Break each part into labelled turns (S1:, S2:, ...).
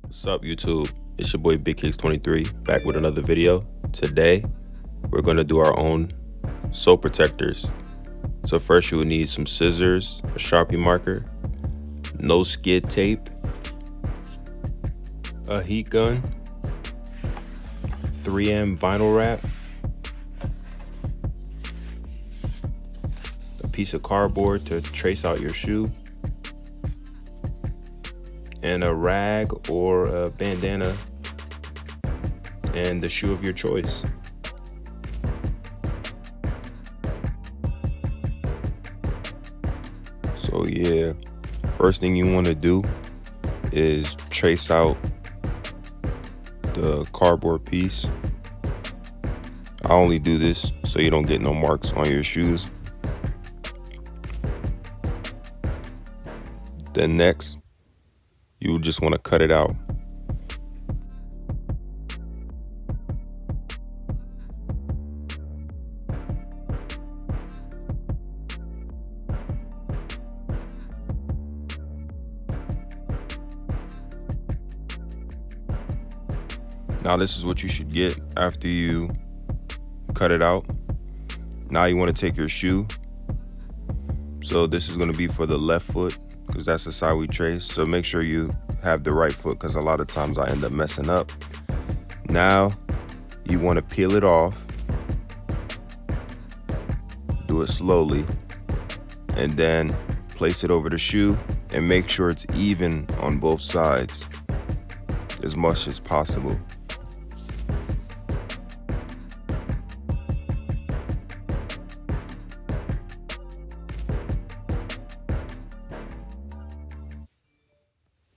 S1: What's up, YouTube? It's your boy BigCakes23 back with another video. Today we're going to do our own sole protectors. So first you will need some scissors, a Sharpie marker, no skid tape, a heat gun, 3M vinyl wrap, a piece of cardboard to trace out your shoe, and a rag or a bandana and the shoe of your choice. So yeah, first thing you want to do is trace out the cardboard piece. I only do this so you don't get no marks on your shoes. Then next, you just want to cut it out. Now this is what you should get after you cut it out. Now you want to take your shoe. So this is going to be for the left foot because that's the side we trace. So make sure you have the right foot because a lot of times I end up messing up. Now you want to peel it off. Do it slowly. And then place it over the shoe and make sure it's even on both sides as much as possible.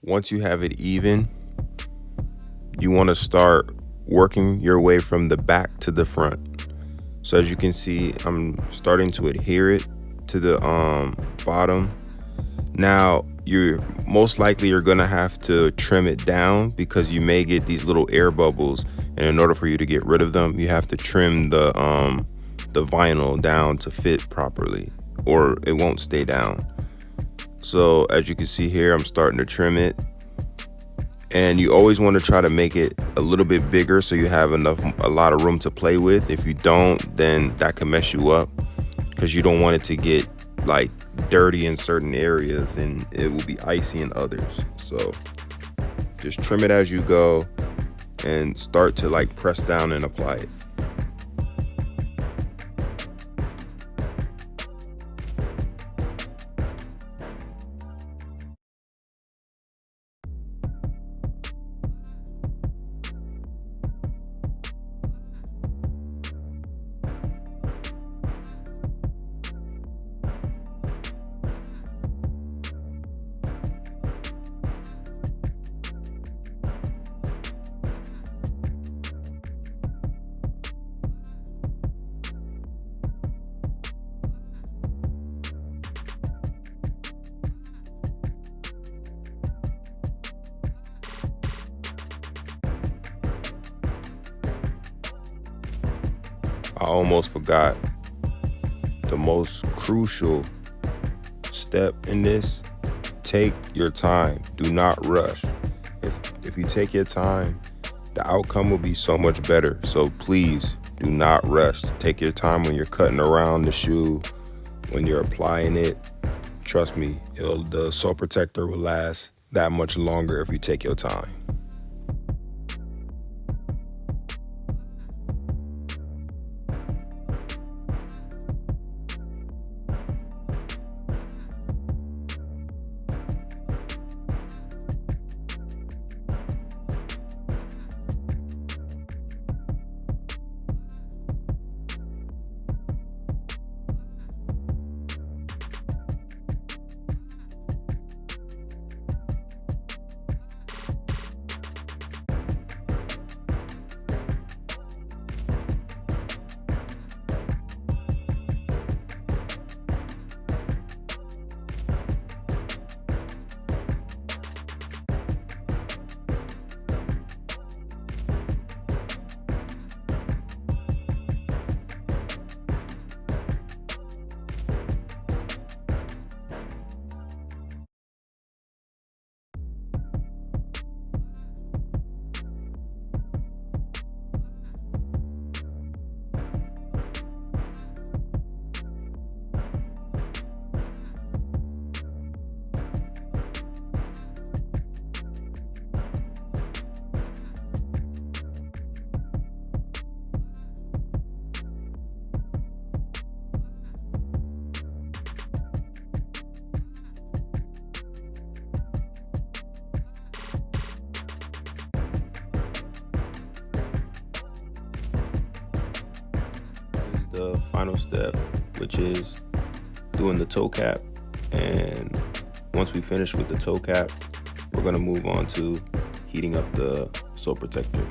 S1: Once you have it even, you want to start working your way from the back to the front. So as you can see, I'm starting to adhere it to the bottom. Now, you're most likely gonna have to trim it down because you may get these little air bubbles, and in order for you to get rid of them, you have to trim the vinyl down to fit properly, or it won't stay down. So as you can see here, I'm starting to trim it. And you always want to try to make it a little bit bigger so you have a lot of room to play with. If you don't, then that can mess you up because you don't want it to get like dirty in certain areas and it will be icy in others. So just trim it as you go and start to like press down and apply it. I almost forgot the most crucial step in this. Take your time. Do not rush. If you take your time, the outcome will be so much better. So please do not rush. Take your time when you're cutting around the shoe, when you're applying it. Trust me, the sole protector will last that much longer if you take your time. the final step, which is doing the toe cap. And once we finish with the toe cap, we're gonna move on to heating up the sole protector.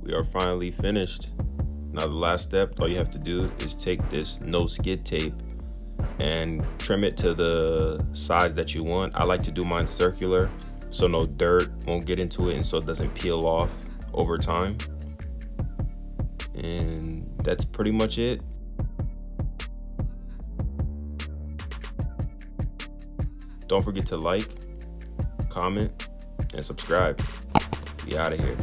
S1: We are finally finished. Now the last step, all you have to do is take this no skid tape and trim it to the size that you want. I like to do mine circular so no dirt won't get into it and so it doesn't peel off over time. And that's pretty much it. Don't forget to like, comment, and subscribe. We out of here.